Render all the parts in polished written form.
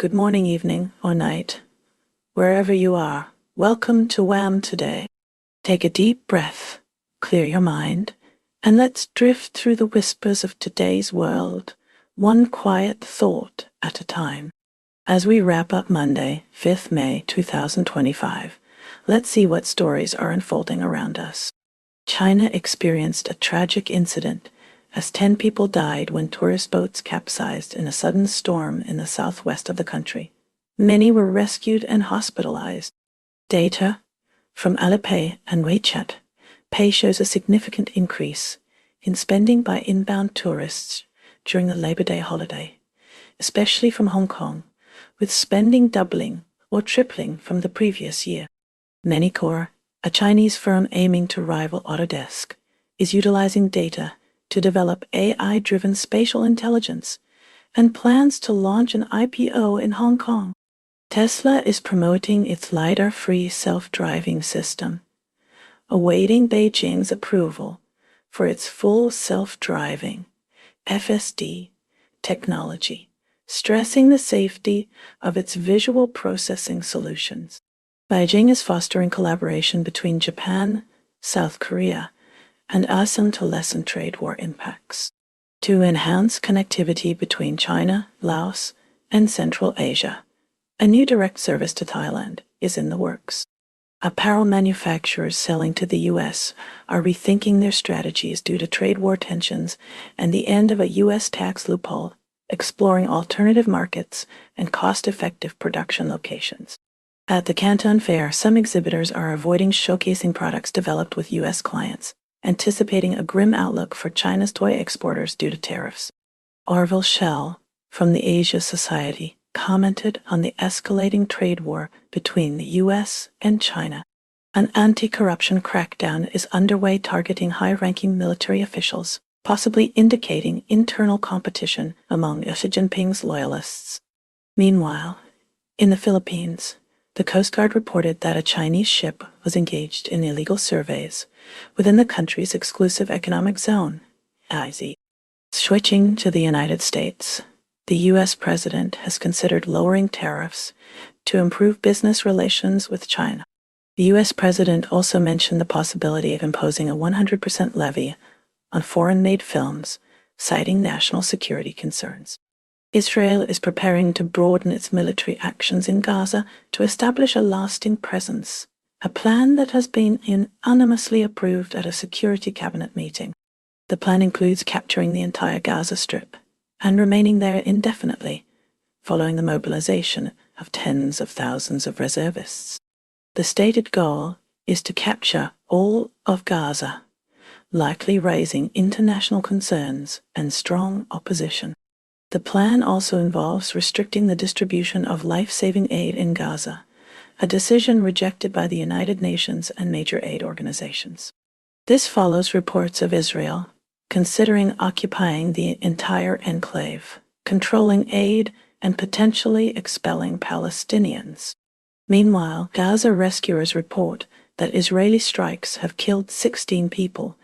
good morning, evening, or night. Wherever you are, welcome to WHAM today. Take a deep breath, clear your mind, and let's drift through the whispers of today's world, one quiet thought at a time. As we wrap up Monday, 5th May 2025, let's see what stories are unfolding around us. China experienced a tragic incident as 10 people died when tourist boats capsized in a sudden storm in the southwest of the country. Many were rescued and hospitalized. Data from Alipay and WeChat Pay shows a significant increase in spending by inbound tourists during the Labor Day holiday, especially from Hong Kong, with spending doubling or tripling from the previous year. Manycore, a Chinese firm aiming to rival Autodesk, is utilizing data to develop AI-driven spatial intelligence and plans to launch an IPO in Hong Kong. Tesla is promoting its LiDAR-free self-driving system, awaiting Beijing's approval for its full self-driving FSD technology, stressing the safety of its visual processing solutions. Beijing is fostering collaboration between Japan, South Korea, and ASEAN to lessen trade war impacts. To enhance connectivity between China, Laos, and Central Asia, a new direct service to Thailand is in the works. Apparel manufacturers selling to the U.S. are rethinking their strategies due to trade war tensions and the end of a U.S. tax loophole, exploring alternative markets and cost-effective production locations. At the Canton Fair, some exhibitors are avoiding showcasing products developed with U.S. clients, anticipating a grim outlook for China's toy exporters due to tariffs. Orville Schell, from the Asia Society, commented on the escalating trade war between the U.S. and China. An anti-corruption crackdown is underway targeting high-ranking military officials, possibly indicating internal competition among Xi Jinping's loyalists. Meanwhile, in the Philippines, the Coast Guard reported that a Chinese ship was engaged in illegal surveys within the country's exclusive economic zone, (EEZ). Switching to the United States, the U.S. president has considered lowering tariffs to improve business relations with China. The U.S. president also mentioned the possibility of imposing a 100% levy on foreign-made films, citing national security concerns. Israel is preparing to broaden its military actions in Gaza to establish a lasting presence, a plan that has been unanimously approved at a Security Cabinet meeting. The plan includes capturing the entire Gaza Strip and remaining there indefinitely, following the mobilization of tens of thousands of reservists. The stated goal is to capture all of Gaza, likely raising international concerns and strong opposition. The plan also involves restricting the distribution of life-saving aid in Gaza, a decision rejected by the United Nations and major aid organizations. This follows reports of Israel considering occupying the entire enclave, controlling aid, and potentially expelling Palestinians. Meanwhile, Gaza rescuers report that Israeli strikes have killed 16 people,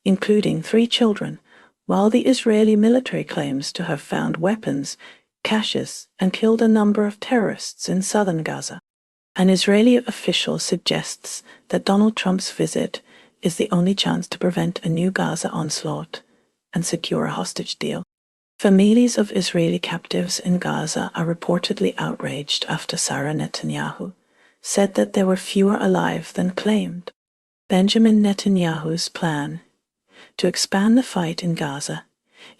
including 3 children, while the Israeli military claims to have found weapons, caches, and killed a number of terrorists in southern Gaza. An Israeli official suggests that Donald Trump's visit is the only chance to prevent a new Gaza onslaught and secure a hostage deal. Families of Israeli captives in Gaza are reportedly outraged after Sarah Netanyahu said that there were fewer alive than claimed. Benjamin Netanyahu's plan to expand the fight in Gaza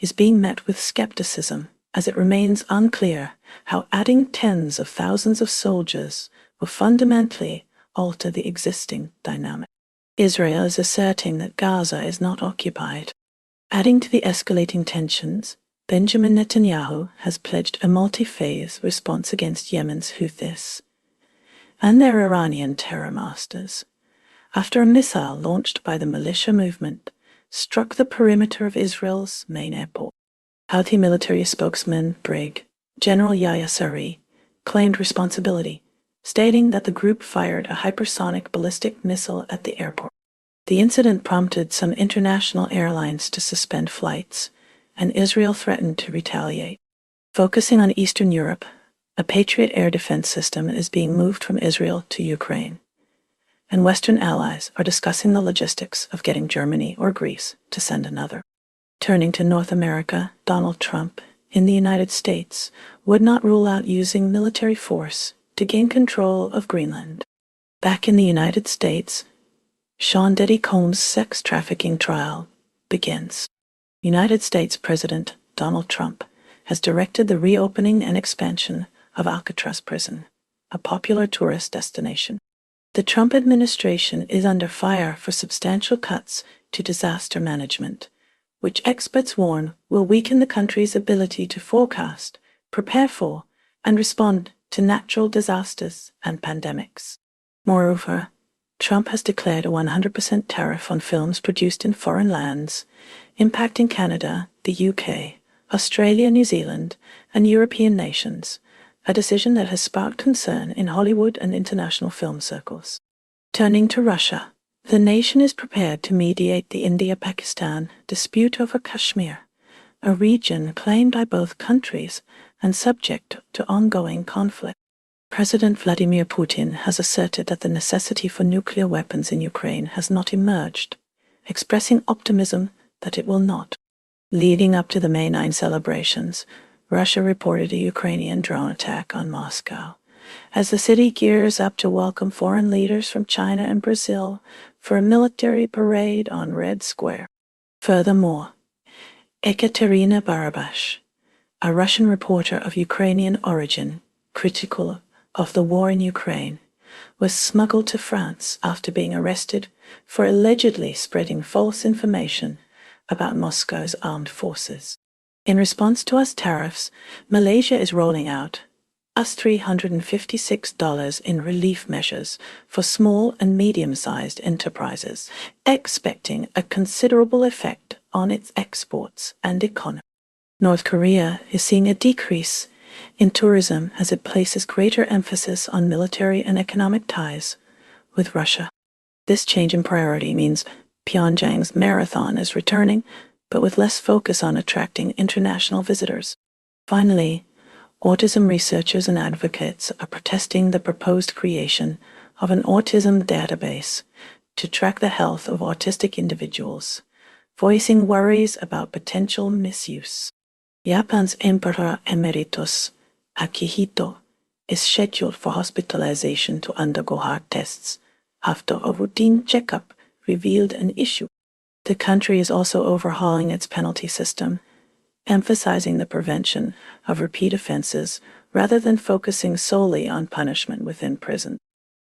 is being met with skepticism, as it remains unclear how adding tens of thousands of soldiers will fundamentally alter the existing dynamic. Israel is asserting that Gaza is not occupied. Adding to the escalating tensions, Benjamin Netanyahu has pledged a multi-phase response against Yemen's Houthis and their Iranian terror masters, after a missile launched by the militia movement struck the perimeter of Israel's main airport. Houthi military spokesman Brig. General Yahya Saree claimed responsibility, stating that the group fired a hypersonic ballistic missile at the airport. The incident prompted some international airlines to suspend flights, and Israel threatened to retaliate. Focusing on Eastern Europe, A Patriot air defense system is being moved from Israel to Ukraine, and Western allies are discussing the logistics of getting Germany or Greece to send another. Turning to North America, Donald Trump, in the United States, would not rule out using military force to gain control of Greenland. Back in the United States, Sean Diddy Combs' sex trafficking trial begins. United States President Donald Trump has directed the reopening and expansion of Alcatraz prison, a popular tourist destination. The Trump administration is under fire for substantial cuts to disaster management, which experts warn will weaken the country's ability to forecast, prepare for, and respond to natural disasters and pandemics. Moreover, Trump has declared a 100% tariff on films produced in foreign lands, impacting Canada, the UK, Australia, New Zealand, and European nations, a decision that has sparked concern in Hollywood and international film circles. Turning to Russia, the nation is prepared to mediate the India-Pakistan dispute over Kashmir, a region claimed by both countries and subject to ongoing conflict. President Vladimir Putin has asserted that the necessity for nuclear weapons in Ukraine has not emerged, expressing optimism that it will not. Leading up to the May 9 celebrations, Russia reported a Ukrainian drone attack on Moscow, as the city gears up to welcome foreign leaders from China and Brazil for a military parade on Red Square. Furthermore, Ekaterina Barabash, a Russian reporter of Ukrainian origin, critical of the war in Ukraine, was smuggled to France after being arrested for allegedly spreading false information about Moscow's armed forces. In response to US tariffs, Malaysia is rolling out US $356 in relief measures for small and medium-sized enterprises, expecting a considerable effect on its exports and economy. North Korea is seeing a decrease in tourism as it places greater emphasis on military and economic ties with Russia. This change in priority means Pyongyang's marathon is returning, but with less focus on attracting international visitors. Finally, autism researchers and advocates are protesting the proposed creation of an autism database to track the health of autistic individuals, voicing worries about potential misuse. Japan's Emperor Emeritus Akihito is scheduled for hospitalization to undergo heart tests after a routine checkup revealed an issue. The country is also overhauling its penalty system, emphasizing the prevention of repeat offenses rather than focusing solely on punishment within prison.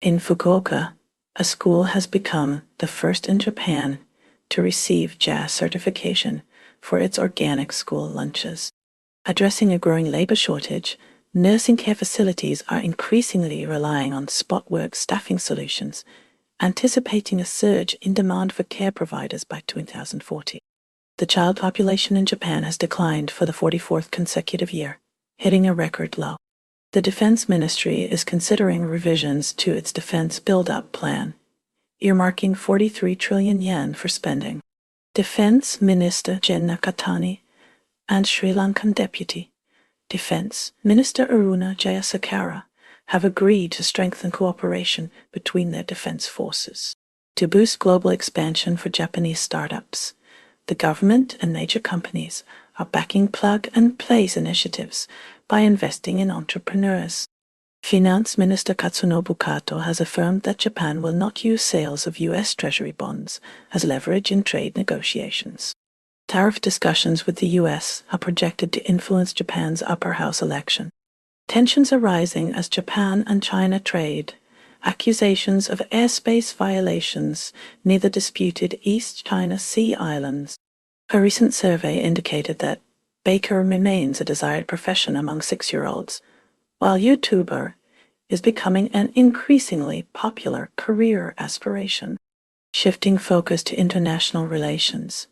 In Fukuoka, a school has become the first in Japan to receive JAS certification for its organic school lunches. Addressing a growing labor shortage, nursing care facilities are increasingly relying on spot work staffing solutions, anticipating a surge in demand for care providers by 2040. The child population in Japan has declined for the 44th consecutive year, hitting a record low. The Defense Ministry is considering revisions to its defense build-up plan, earmarking 43 trillion yen for spending. Defense Minister Jen Nakatani and Sri Lankan Deputy Defense Minister Aruna Jayasekara have agreed to strengthen cooperation between their defense forces. To boost global expansion for Japanese startups, the government and major companies are backing plug-and-place initiatives by investing in entrepreneurs. Finance Minister Katsunobu Kato has affirmed that Japan will not use sales of U.S. Treasury bonds as leverage in trade negotiations. Tariff discussions with the U.S. are projected to influence Japan's upper house election. Tensions are rising as Japan and China trade. Accusations of airspace violations near the disputed East China Sea islands. A recent survey indicated that baker remains a desired profession among 6-year-olds, while YouTuber is becoming an increasingly popular career aspiration. Shifting focus to international relations,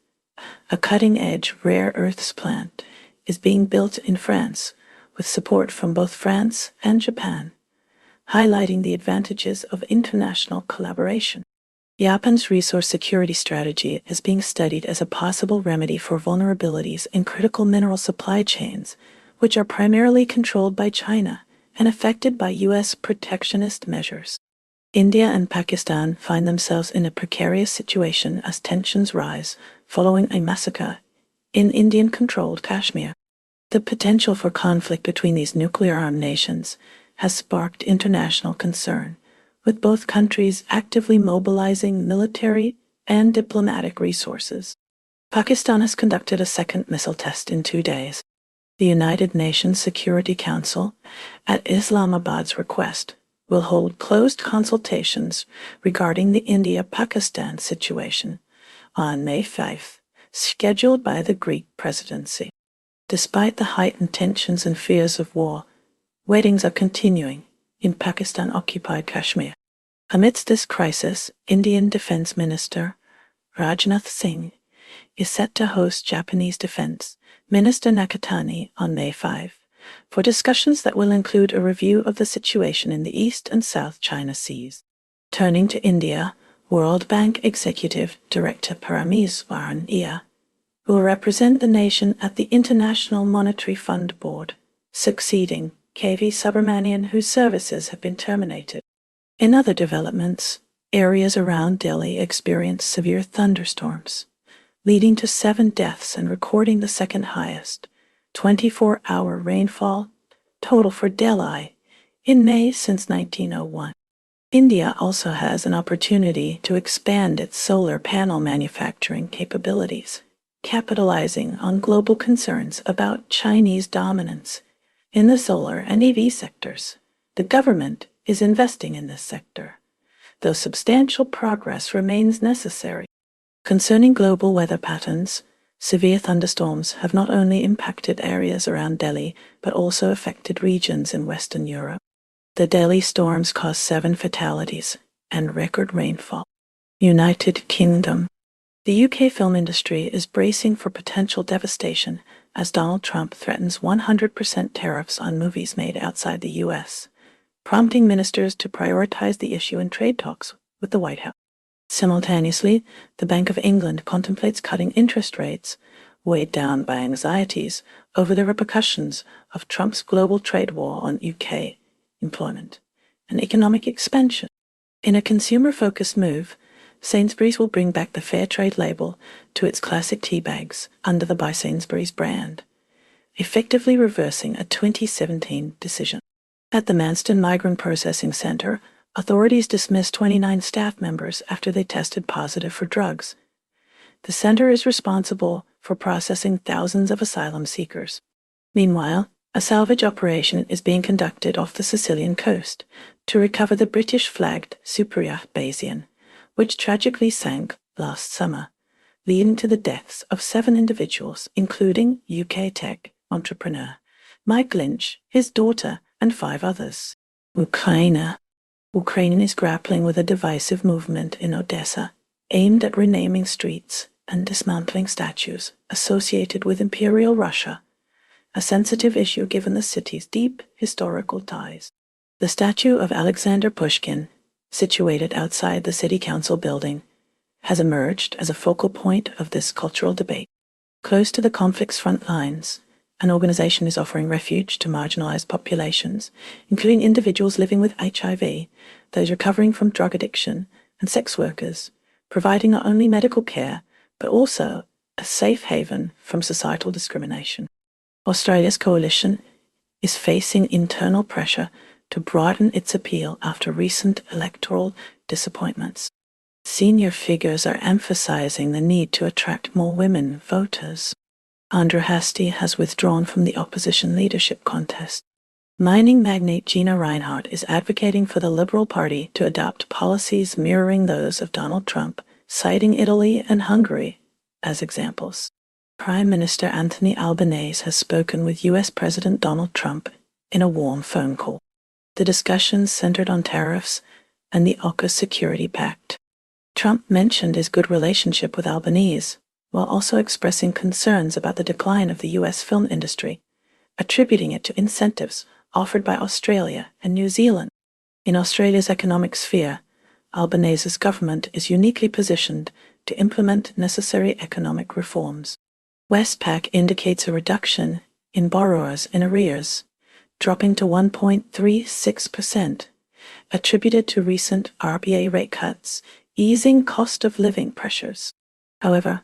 a cutting-edge rare earths plant is being built in France with support from both France and Japan, highlighting the advantages of international collaboration. Japan's resource security strategy is being studied as a possible remedy for vulnerabilities in critical mineral supply chains, which are primarily controlled by China and affected by U.S. protectionist measures. India and Pakistan find themselves in a precarious situation as tensions rise following a massacre in Indian-controlled Kashmir. The potential for conflict between these nuclear-armed nations has sparked international concern, with both countries actively mobilizing military and diplomatic resources. Pakistan has conducted a second missile test in 2 days. The United Nations Security Council, at Islamabad's request, will hold closed consultations regarding the India-Pakistan situation on May 5, scheduled by the Greek presidency. Despite the heightened tensions and fears of war, weddings are continuing in Pakistan-occupied Kashmir. Amidst this crisis, Indian Defense Minister Rajnath Singh is set to host Japanese Defense Minister Nakatani on May 5 for discussions that will include a review of the situation in the East and South China Seas. Turning to India, World Bank Executive Director Parameswaran Iyer will represent the nation at the International Monetary Fund Board, succeeding K.V. Subramanian, whose services have been terminated. In other developments, areas around Delhi experienced severe thunderstorms, leading to 7 deaths and recording the second highest 24-hour rainfall total for Delhi in May since 1901. India also has an opportunity to expand its solar panel manufacturing capabilities, capitalizing on global concerns about Chinese dominance in the solar and EV sectors. The government is investing in this sector, though substantial progress remains necessary. Concerning global weather patterns, severe thunderstorms have not only impacted areas around Delhi, but also affected regions in Western Europe. The Delhi storms caused 7 fatalities and record rainfall. United Kingdom. The UK film industry is bracing for potential devastation as Donald Trump threatens 100% tariffs on movies made outside the US, prompting ministers to prioritize the issue in trade talks with the White House. Simultaneously, the Bank of England contemplates cutting interest rates, weighed down by anxieties over the repercussions of Trump's global trade war on UK employment and economic expansion. In a consumer-focused move, Sainsbury's will bring back the Fair Trade label to its classic tea bags under the By Sainsbury's brand, effectively reversing a 2017 decision. At the Manston Migrant Processing Center, authorities dismissed 29 staff members after they tested positive for drugs. The center is responsible for processing thousands of asylum seekers. Meanwhile, a salvage operation is being conducted off the Sicilian coast to recover the British-flagged superyacht Bayesian, which tragically sank last summer, leading to the deaths of 7 individuals, including UK tech entrepreneur Mike Lynch, his daughter, and 5 others. Ukraine is grappling with a divisive movement in Odessa aimed at renaming streets and dismantling statues associated with Imperial Russia, a sensitive issue given the city's deep historical ties. The statue of Alexander Pushkin, situated outside the city council building, has emerged as a focal point of this cultural debate. Close to the conflict's front lines, an organization is offering refuge to marginalized populations, including individuals living with HIV, those recovering from drug addiction, and sex workers, providing not only medical care, but also a safe haven from societal discrimination. Australia's coalition is facing internal pressure to broaden its appeal after recent electoral disappointments. Senior figures are emphasizing the need to attract more women voters. Andrew Hastie has withdrawn from the opposition leadership contest. Mining magnate Gina Rinehart is advocating for the Liberal Party to adopt policies mirroring those of Donald Trump, citing Italy and Hungary as examples. Prime Minister Anthony Albanese has spoken with U.S. President Donald Trump in a warm phone call. The discussions centered on tariffs and the AUKUS Security Pact. Trump mentioned his good relationship with Albanese, while also expressing concerns about the decline of the U.S. film industry, attributing it to incentives offered by Australia and New Zealand. In Australia's economic sphere, Albanese's government is uniquely positioned to implement necessary economic reforms. Westpac indicates a reduction in borrowers in arrears dropping to 1.36%, attributed to recent RBA rate cuts, easing cost of living pressures. However,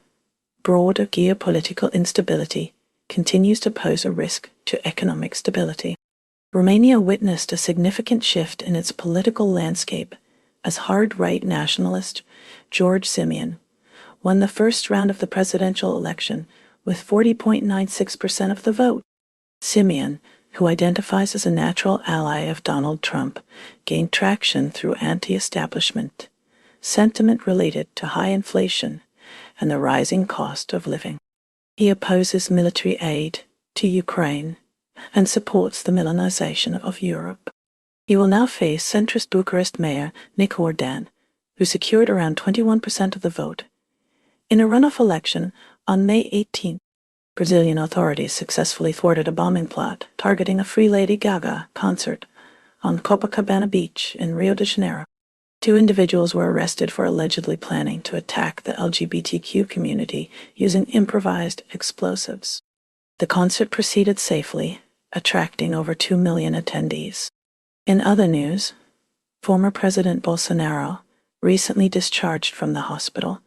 broader geopolitical instability continues to pose a risk to economic stability. Romania witnessed a significant shift in its political landscape as hard-right nationalist George Simion won the first round of the presidential election with 40.96% of the vote. Simion, who identifies as a natural ally of Donald Trump, gained traction through anti-establishment sentiment related to high inflation and the rising cost of living. He opposes military aid to Ukraine and supports the militarization of Europe. He will now face centrist Bucharest Mayor Nick Ordan, who secured around 21% of the vote. In a runoff election on May 18th, Brazilian authorities successfully thwarted a bombing plot targeting a Free Lady Gaga concert on Copacabana Beach in Rio de Janeiro. 2 individuals were arrested for allegedly planning to attack the LGBTQ community using improvised explosives. The concert proceeded safely, attracting over 2 million attendees. In other news, former President Bolsonaro, recently discharged from the hospital,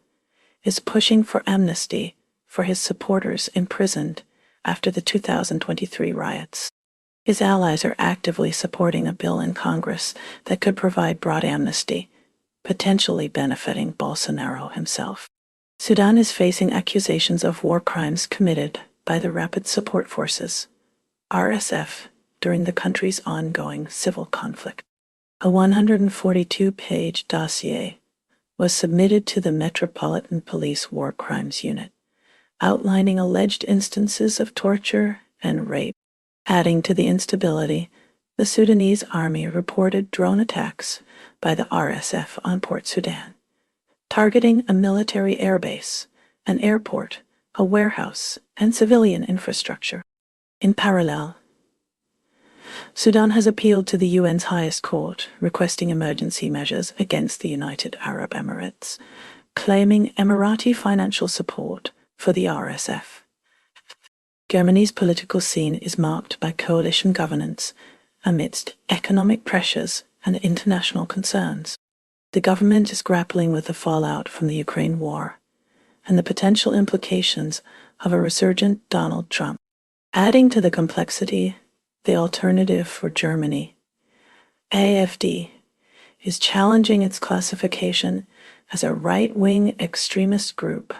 is pushing for amnesty for his supporters imprisoned after the 2023 riots. His allies are actively supporting a bill in Congress that could provide broad amnesty, potentially benefiting Bolsonaro himself. Sudan is facing accusations of war crimes committed by the Rapid Support Forces, RSF, during the country's ongoing civil conflict. A 142-page dossier was submitted to the Metropolitan Police War Crimes Unit, outlining alleged instances of torture and rape. Adding to the instability, the Sudanese army reported drone attacks by the RSF on Port Sudan, targeting a military airbase, an airport, a warehouse, and civilian infrastructure. In parallel, Sudan has appealed to the UN's highest court, requesting emergency measures against the United Arab Emirates, claiming Emirati financial support for the RSF. Germany's political scene is marked by coalition governance amidst economic pressures and international concerns. The government is grappling with the fallout from the Ukraine war and the potential implications of a resurgent Donald Trump. Adding to the complexity, the Alternative for Germany, AfD, is challenging its classification as a right-wing extremist group,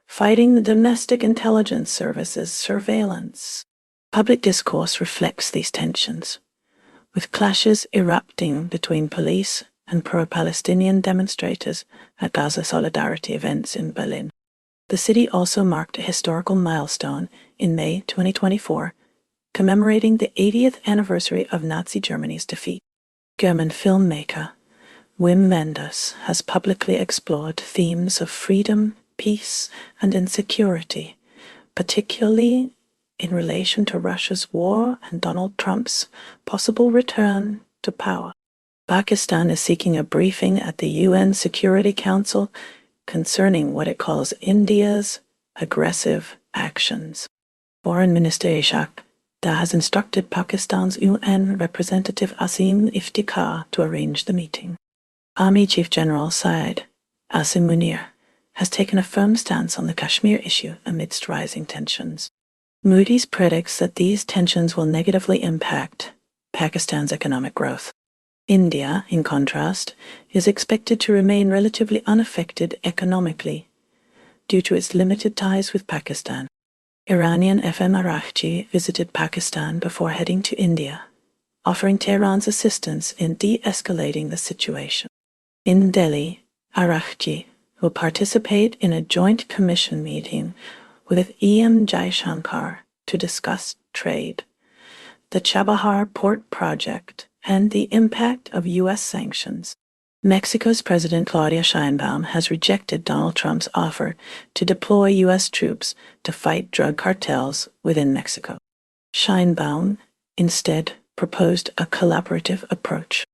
fighting the domestic intelligence services surveillance. Public discourse reflects these tensions, with clashes erupting between police and pro-Palestinian demonstrators at Gaza solidarity events in Berlin. The city also marked a historical milestone in May 2024, commemorating the 80th anniversary of Nazi Germany's defeat. German filmmaker Wim Wenders has publicly explored themes of freedom, peace, and insecurity, particularly in relation to Russia's war and Donald Trump's possible return to power. Pakistan is seeking a briefing at the UN Security Council concerning what it calls India's aggressive actions. Foreign Minister Ishaq has instructed Pakistan's UN representative Asim Iftikhar to arrange the meeting. Army Chief General Syed Asim Munir has taken a firm stance on the Kashmir issue amidst rising tensions. Moody's predicts that these tensions will negatively impact Pakistan's economic growth. India, in contrast, is expected to remain relatively unaffected economically due to its limited ties with Pakistan. Iranian FM Araghchi visited Pakistan before heading to India, offering Tehran's assistance in de-escalating the situation. In Delhi, Araghchi will participate in a joint commission meeting with E.M. Jaishankar to discuss trade, the Chabahar port project, and the impact of U.S. sanctions. Mexico's President Claudia Sheinbaum has rejected Donald Trump's offer to deploy U.S. troops to fight drug cartels within Mexico. Sheinbaum instead proposed a collaborative approach.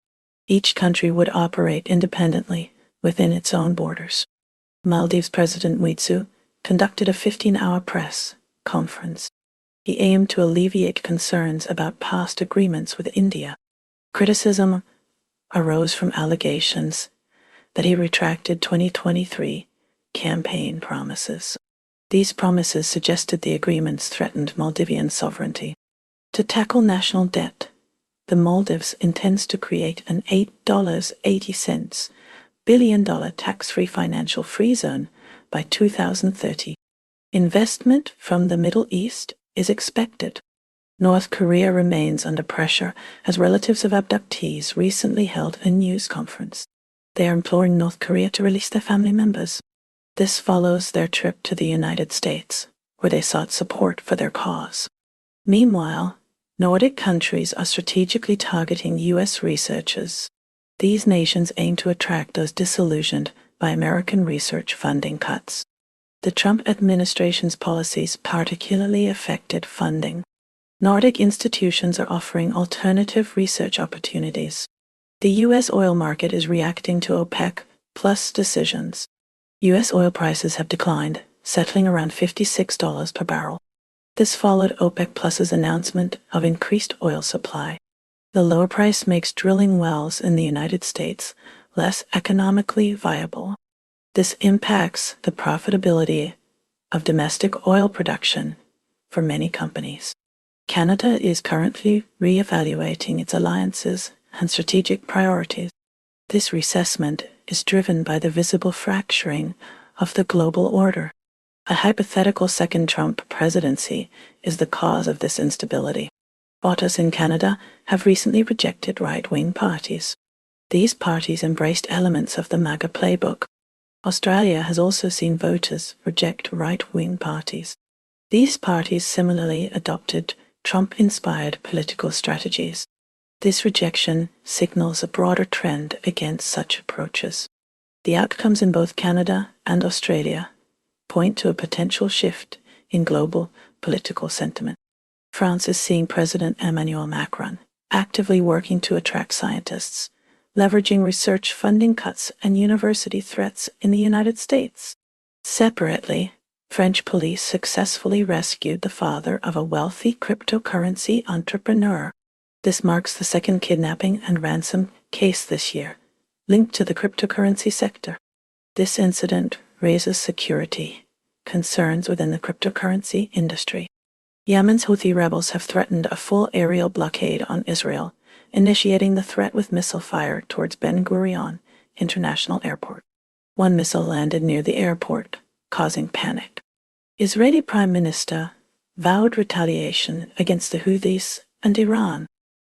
Each country would operate independently within its own borders. Maldives President Muitsu conducted a 15-hour press conference He aimed to alleviate concerns about past agreements with India. Criticism arose from allegations that he retracted 2023 campaign promises. These promises suggested the agreements threatened Maldivian sovereignty. To tackle national debt, the Maldives intends to create an $8.80 billion tax-free financial free zone by 2030. Investment from the Middle East is expected. North Korea remains under pressure as relatives of abductees recently held a news conference. They are imploring North Korea to release their family members. This follows their trip to the United States, where they sought support for their cause. Meanwhile, Nordic countries are strategically targeting U.S. researchers. These nations aim to attract those disillusioned by American research funding cuts. The Trump administration's policies particularly affected funding. Nordic institutions are offering alternative research opportunities. The U.S. oil market is reacting to OPEC plus decisions. U.S. oil prices have declined, settling around $56 per barrel. This followed OPEC Plus's announcement of increased oil supply. The lower price makes drilling wells in the United States less economically viable. This impacts the profitability of domestic oil production for many companies. Canada is currently re-evaluating its alliances and strategic priorities. This reassessment is driven by the visible fracturing of the global order. A hypothetical second Trump presidency is the cause of this instability. Voters in Canada have recently rejected right-wing parties. These parties embraced elements of the MAGA playbook. Australia has also seen voters reject right-wing parties. These parties similarly adopted Trump-inspired political strategies. This rejection signals a broader trend against such approaches. The outcomes in both Canada and Australia point to a potential shift in global political sentiment. France is seeing President Emmanuel Macron actively working to attract scientists, leveraging research funding cuts and university threats in the United States. Separately, French police successfully rescued the father of a wealthy cryptocurrency entrepreneur. This marks the second kidnapping and ransom case this year, linked to the cryptocurrency sector. This incident raises security concerns within the cryptocurrency industry. Yemen's Houthi rebels have threatened a full aerial blockade on Israel, initiating the threat with missile fire towards Ben Gurion International Airport. One missile landed near the airport, causing panic. Israeli Prime Minister vowed retaliation against the Houthis and Iran.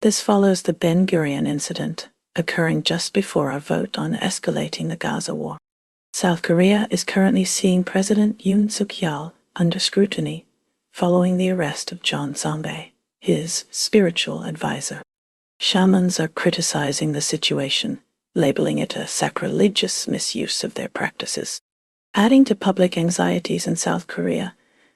This follows the Ben Gurion incident, occurring just before a vote on escalating the Gaza war. South Korea is currently seeing President Yoon Suk-yeol under scrutiny following the arrest of John Sangbe, his spiritual advisor. Shamans are criticizing the situation, labeling it a sacrilegious misuse of their practices. Adding to public anxieties in South Korea,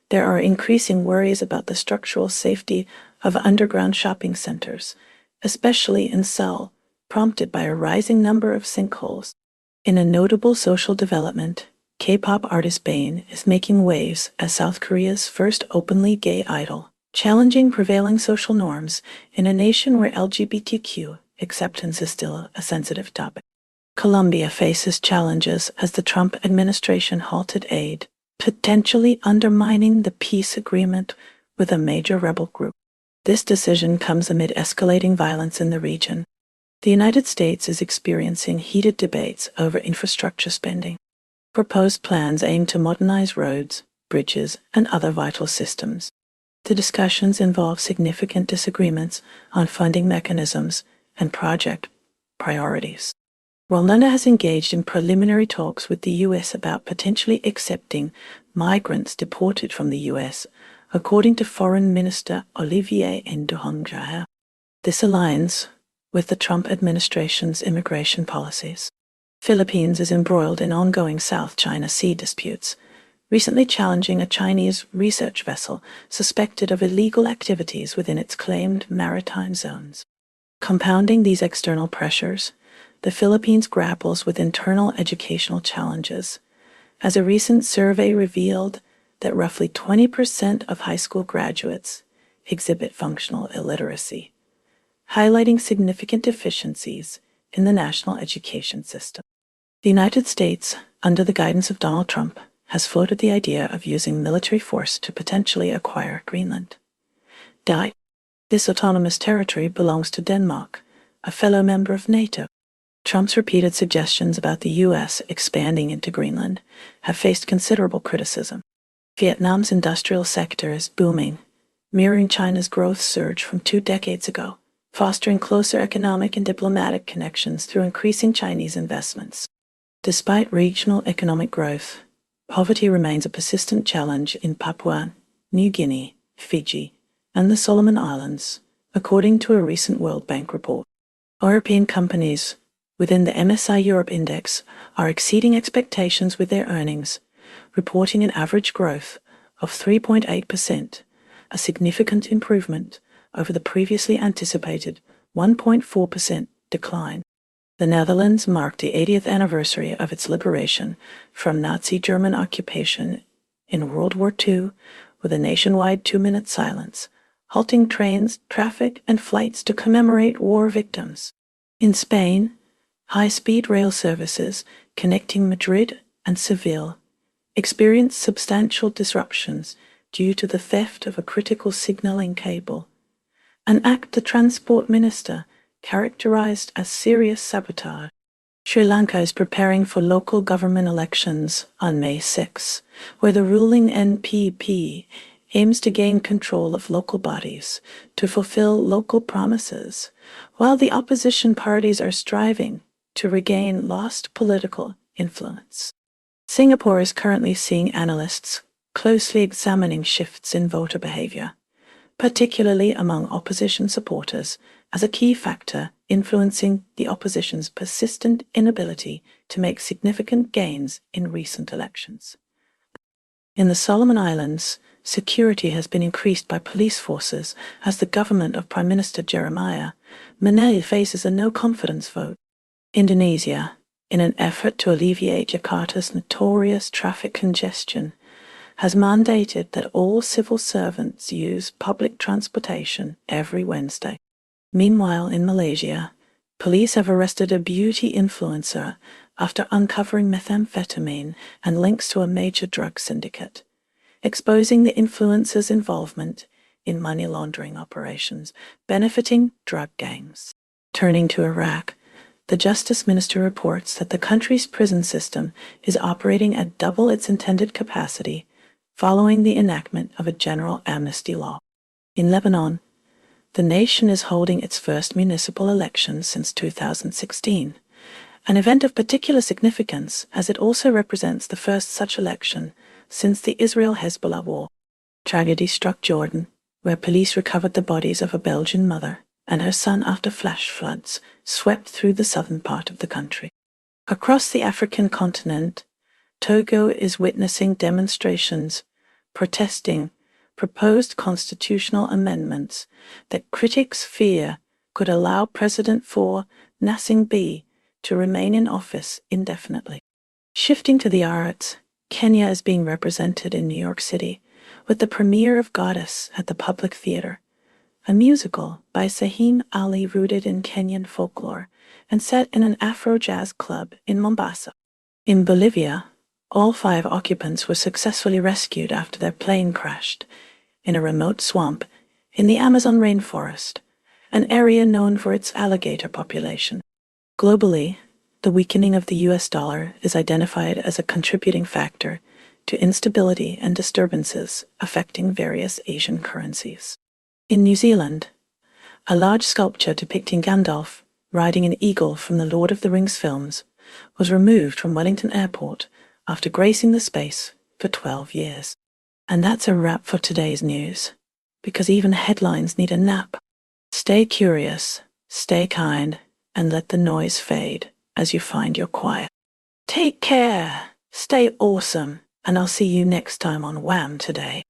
there are increasing worries about the structural safety of underground shopping centers, especially in Seoul, prompted by a rising number of sinkholes. In a notable social development, K-pop artist Bane is making waves as South Korea's first openly gay idol, challenging prevailing social norms in a nation where LGBTQ acceptance is still a sensitive topic. Colombia faces challenges as the Trump administration halted aid, potentially undermining the peace agreement with a major rebel group. This decision comes amid escalating violence in the region. The United States is experiencing heated debates over infrastructure spending. Proposed plans aim to modernize roads, bridges, and other vital systems. The discussions involve significant disagreements on funding mechanisms and project priorities. While London has engaged in preliminary talks with the U.S. about potentially accepting migrants deported from the U.S., according to Foreign Minister Olivier Nduhungirehe. This aligns with the Trump administration's immigration policies. Philippines is embroiled in ongoing South China Sea disputes, recently challenging a Chinese research vessel suspected of illegal activities within its claimed maritime zones. Compounding these external pressures, the Philippines grapples with internal educational challenges. As a recent survey revealed, that roughly 20% of high school graduates exhibit functional illiteracy, highlighting significant deficiencies in the national education system. The United States, under the guidance of Donald Trump, has floated the idea of using military force to potentially acquire Greenland. This autonomous territory belongs to Denmark, a fellow member of NATO. Trump's repeated suggestions about the U.S. expanding into Greenland have faced considerable criticism. Vietnam's industrial sector is booming, mirroring China's growth surge from 2 decades ago, fostering closer economic and diplomatic connections through increasing Chinese investments. Despite regional economic growth, poverty remains a persistent challenge in Papua New Guinea, Fiji, and the Solomon Islands, according to a recent World Bank report. European companies within the MSI Europe Index are exceeding expectations with their earnings, reporting an average growth of 3.8%, a significant improvement over the previously anticipated 1.4% decline. The Netherlands marked the 80th anniversary of its liberation from Nazi German occupation in World War II with a nationwide 2-minute silence, halting trains, traffic, and flights to commemorate war victims. In Spain, high-speed rail services connecting Madrid and Seville experienced substantial disruptions due to the theft of a critical signaling cable, an act the transport minister characterized as serious sabotage. Sri Lanka is preparing for local government elections on May 6, where the ruling NPP aims to gain control of local bodies to fulfill local promises, while the opposition parties are striving to regain lost political influence. Singapore is currently seeing analysts closely examining shifts in voter behavior, particularly among opposition supporters, as a key factor influencing the opposition's persistent inability to make significant gains in recent elections. In the Solomon Islands, security has been increased by police forces as the government of Prime Minister Jeremiah Menei faces a no-confidence vote. Indonesia, in an effort to alleviate Jakarta's notorious traffic congestion, has mandated that all civil servants use public transportation every Wednesday. Meanwhile, in Malaysia, police have arrested a beauty influencer after uncovering methamphetamine and links to a major drug syndicate, exposing the influencer's involvement in money laundering operations benefiting drug gangs. Turning to Iraq, the Justice Minister reports that the country's prison system is operating at double its intended capacity following the enactment of a general amnesty law. In Lebanon, the nation is holding its first municipal elections since 2016, an event of particular significance as it also represents the first such election since the Israel-Hezbollah war. Tragedy struck Jordan, where police recovered the bodies of a Belgian mother and her son after flash floods swept through the southern part of the country. Across the African continent, Togo is witnessing demonstrations protesting proposed constitutional amendments that critics fear could allow President Faure Gnassingbe to remain in office indefinitely. Shifting to the arts, Kenya is being represented in New York City with the premiere of Goddess at the Public Theater, a musical by Sahim Ali rooted in Kenyan folklore and set in an Afro-jazz club in Mombasa. In Bolivia, all 5 occupants were successfully rescued after their plane crashed in a remote swamp in the Amazon rainforest, an area known for its alligator population. Globally, the weakening of the US dollar is identified as a contributing factor to instability and disturbances affecting various Asian currencies. In New Zealand, a large sculpture depicting Gandalf riding an eagle from the Lord of the Rings films was removed from Wellington Airport after gracing the space for 12 years. And that's a wrap for today's news, because even headlines need a nap. Stay curious, stay kind, and let the noise fade as you find your quiet. Take care, stay awesome, and I'll see you next time on WHAM Today.